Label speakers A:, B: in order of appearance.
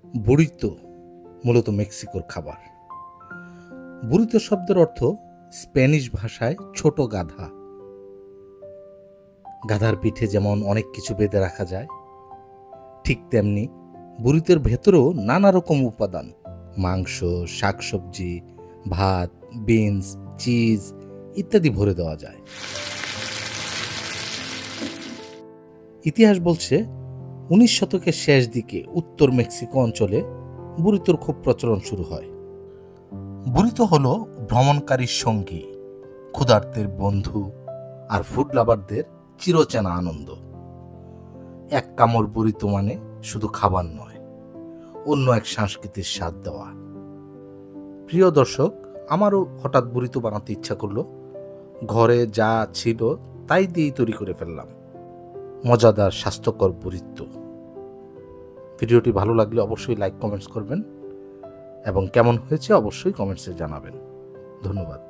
A: বুরিতো মূলত মেক্সিকোর খাবার। বুরিতো শব্দের অর্থ স্প্যানিশ ভাষায় ছোট গাধা। গাধার পিঠে যেমন অনেক কিছু বেঁধে রাখা যায়, ঠিক তেমনি বুরিতোর ভেতরেও নানা রকম উপাদান, মাংস, শাকসবজি, ভাত, বিনস, চিজ ইত্যাদি ভরে দেওয়া যায়। ইতিহাস বলছে 19 শতকের শেষ দিকে উত্তর মেক্সিকো অঞ্চলে বুরিতোর খুব প্রচলন শুরু হয়। বুরিতো হলো ভ্রমণকারীর সঙ্গী, ক্ষুধার্তের বন্ধু আর ফুড লাভারদের চিরচেনা আনন্দ। এক কামড় বুরিতো মানে শুধু খাবার নয়, অন্য এক সংস্কৃতির স্বাদ দেওয়া। প্রিয় দর্শক, আমারও হঠাৎ বুরিতো বানাতে ইচ্ছা করলো। ঘরে যা ছিল তাই দিয়েই তৈরি করে ফেললাম মজাদার স্বাস্থ্যকর বুরিতো। ভিডিওটি ভালো লাগলে অবশ্যই লাইক কমেন্টস করবেন এবং কেমন হয়েছে অবশ্যই কমেন্টসে জানাবেন। ধন্যবাদ।